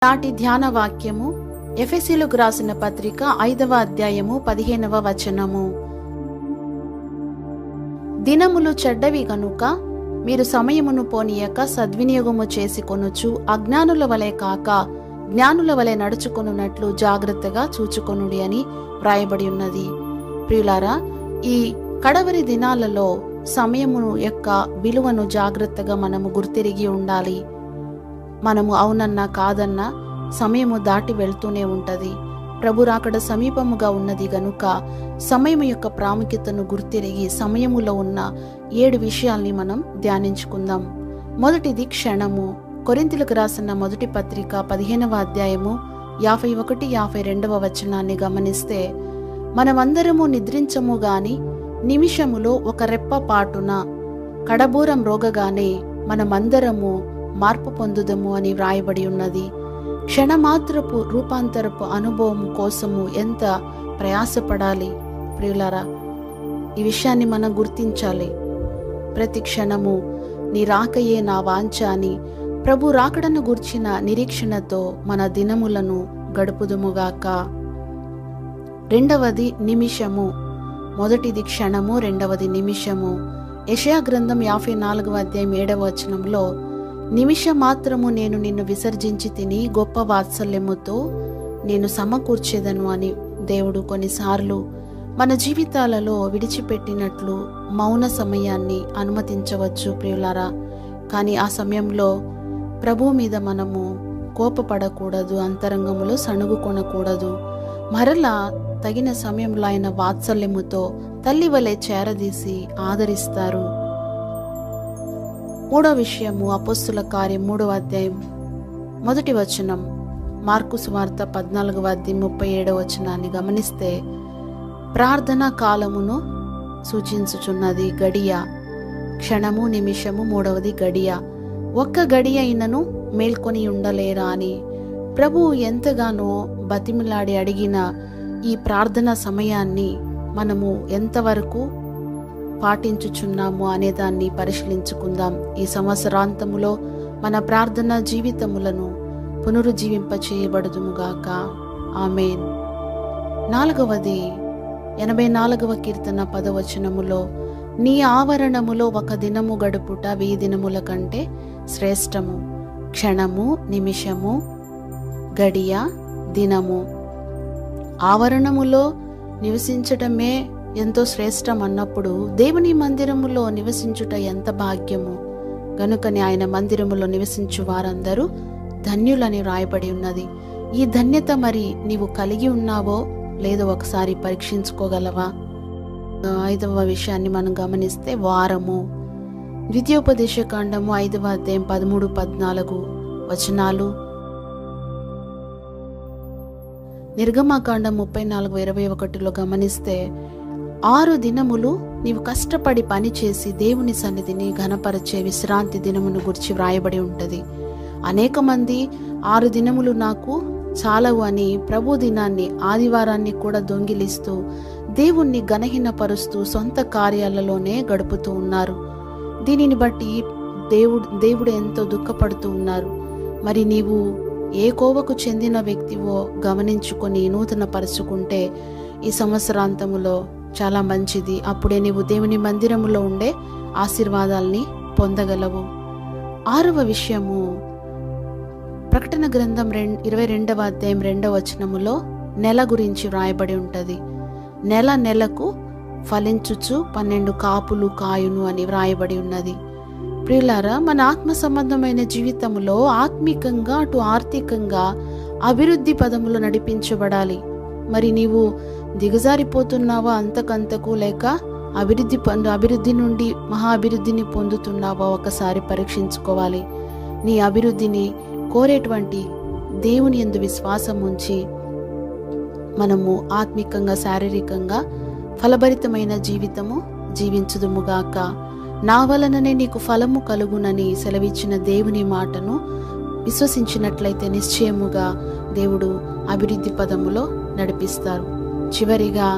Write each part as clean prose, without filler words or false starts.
నాటి ధ్యాన వాక్యము ఎఫెసీయులకు రాసిన పత్రిక 5వ అధ్యాయము 15వ వచనము. దినములు చెడ్డవి గనుక మీరు సమయమును పోనీయక సద్వినియోగము చేసుకొనుచు అజ్ఞానుల వలె కాక జ్ఞానుల వలె నడుచుకొనున్నట్లు జాగ్రత్తగా చూచుకొనుడి అని వ్రాయబడి ఉన్నది. ప్రియులారా, ఈ కడవరి దినాలలో సమయము యొక్క విలువను జాగ్రత్తగా మనము గుర్తిరిగి ఉండాలి. మనము అవునన్నా కాదన్నా సమయము దాటి వెళ్తూనే ఉంటది. ప్రభు రాకడ సమీపముగా ఉన్నది గనుక సమయం యొక్క ప్రాముఖ్యతను గుర్తిరిగి సమయములో ఉన్న 7 విషయాల్ని మనం ధ్యానించుకుందాం. మొదటిది క్షణము. కొరింథీయులకు రాసిన మొదటి పత్రిక 15వ అధ్యాయము 51, 52వ వచనాన్ని గమనిస్తే, మనమందరము నిద్రించము గాని నిమిషములో ఒక రెప్ప పాటున కడబూరం రోగగానే మనమందరము మార్పు పొందుదము అని వ్రాయబడి ఉన్నది. క్షణమాత్రపు రూపాంతరపు అనుభవం కోసము ఎంత ప్రయాసపడాలి ప్రియులారా. ఈ విషయాన్ని మనం గుర్తించాలి. ప్రతి క్షణము నీ రాకయే నా వాంఛ అని ప్రభు రాకడను గుర్చిన నిరీక్షణతో మన దినములను గడుపుదుముగాక. రెండవది నిమిషము. మొదటిది క్షణము, రెండవది నిమిషము. యెషయా గ్రంథం 54వ అధ్యాయం 7వ వచనంలో, నిమిష మాత్రము నేను నిన్ను విసర్జించి తిని గొప్ప వాత్సల్యముతో నేను సమకూర్చేదను అని దేవుడు కొన్నిసార్లు మన జీవితాలలో విడిచిపెట్టినట్లు మౌన సమయాన్ని అనుమతించవచ్చు ప్రియులారా. కానీ ఆ సమయంలో ప్రభు మీద మనము కోపపడకూడదు, అంతరంగములో సణుగుకొనకూడదు. మరలా తగిన సమయంలో ఆయన వాత్సల్యముతో తల్లి వలె చేరదీసి ఆదరిస్తారు. మూడో విషయము అపోస్తుల కార్యం 3వ అధ్యాయం 1వ వచనం. మార్కు సువార్త 14వ అధ్యాయం 37వ వచనాన్ని గమనిస్తే, ప్రార్థనా కాలమును సూచించుచున్నది గడియ. క్షణము, నిమిషము, మూడవది గడియ. ఒక్క గడియ అయినను మేల్కొని ఉండలేరా అని ప్రభు ఎంతగానో బతిమిలాడి అడిగిన ఈ ప్రార్థనా సమయాన్ని మనము ఎంతవరకు పాటించుచున్నాము అనే దాన్ని పరిశీలించుకుందాం. ఈ సంవత్సరాంతములో మన ప్రార్థనా జీవితములను పునరుజ్జీవింప చేయబడుదుముగాక. ఆమేన్. నాలుగవది 84వ కీర్తన 10వ వచనములో, నీ ఆవరణములో ఒక దినము గడుపుట 1000 దినముల కంటే శ్రేష్టము. క్షణము, నిమిషము, గడియ, దినము. ఆవరణములో నివసించటమే ఎంతో శ్రేష్టం అన్నప్పుడు దేవుని మందిరములో నివసించుట ఎంత భాగ్యము. గనుకని ఆయన మందిరములో నివసించు వారందరూ ధన్యులని రాయబడి ఉన్నది. ఈ ధన్యత మరి నీవు కలిగి ఉన్నావో లేదో ఒకసారి పరీక్షించుకోగలవా? 5వ విషయాన్ని మనం గమనిస్తే వారము. ద్వితీయోపదేశకాండము 5వ అధ్యాయం 13, 14 వచనాలు. నిర్గమకాండం 34, 21లో గమనిస్తే, 6 దినములు నీవు కష్టపడి పనిచేసి దేవుని సన్నిధిని ఘనపరచే విశ్రాంతి దినమును గురించి వ్రాయబడి ఉంటది. అనేక మంది 6 దినములు నాకు చాలవు అని ప్రభు దినాన్ని, ఆదివారాన్ని కూడా దొంగిలిస్తూ దేవుణ్ణి గణహీనపరుస్తూ సొంత కార్యాలలోనే గడుపుతూ ఉన్నారు. దీనిని బట్టి దేవుడు ఎంతో దుఃఖపడుతూ ఉన్నారు. మరి నీవు ఏ కోవకు చెందిన వ్యక్తివో గమనించుకొని నూతన పరుచుకుంటే ఈ సంవత్సరాంతములో చాలా మంచిది. అప్పుడే నీవు దేవుని మందిరములో ఉండే ఆశీర్వాదాల్ని పొందగలవు. 6వ విషయము ప్రకటన గ్రంథం 22వ అధ్యాయం 2వ వచనములో నెల గురించి వ్రాయబడి ఉంటది. నెల నెలకు ఫలించుచు 12 కాపులు కాయును అని వ్రాయబడి ఉన్నది. ప్రియులారా, మన ఆత్మ సంబంధమైన జీవితంలో ఆత్మీకంగా అటు ఆర్థికంగా అభివృద్ధి పదములో నడిపించబడాలి. మరి నీవు దిగజారిపోతున్నావా అంతకంతకు, లేక అభివృద్ధి నుండి మహా అభివృద్ధిని పొందుతున్నావా ఒకసారి పరీక్షించుకోవాలి. నీ అభివృద్ధిని కోరేటువంటి దేవుని యందు విశ్వాసం ఉంచి మనము ఆత్మికంగా, శారీరకంగా ఫలభరితమైన జీవితము జీవించుదుముగాక. నా వలననే నీకు ఫలము కలుగునని సెలవిచ్చిన దేవుని మాటను విశ్వసించినట్లయితే నిశ్చయముగా దేవుడు అభివృద్ధి పదములో నడిపిస్తారు. చివరిగా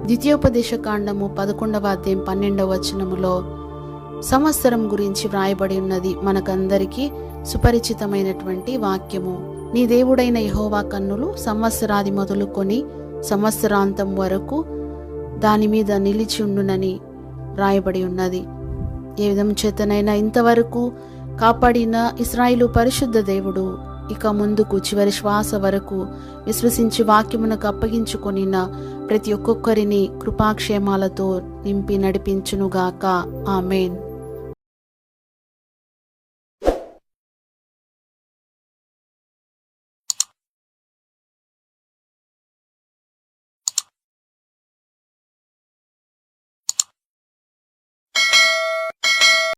ద్వితీయోపదేశకాండము 11వ అధ్యాయం 12వ వచనములో సంవత్సరం గురించి వ్రాయబడి ఉన్నది. మనకందరికీ సుపరిచితమైనటువంటి వాక్యము. నీ దేవుడైన యెహోవా కన్నులు సంవత్సరాది మొదలుకొని సంవత్సరాంతం వరకు దాని మీద నిలిచి ఉండునని రాయబడి ఉన్నది. ఏ విధం చేతనైనా ఇంతవరకు కాపాడిన ఇశ్రాయేలు పరిశుద్ధ దేవుడు ఇక ముందుకు చివరి శ్వాస వరకు విశ్వసించి వాక్యమునకు అప్పగించుకొనిన ప్రతి ఒక్కొక్కరిని కృపాక్షేమాలతో నింపి నడిపించునుగాక. ఆమేన్.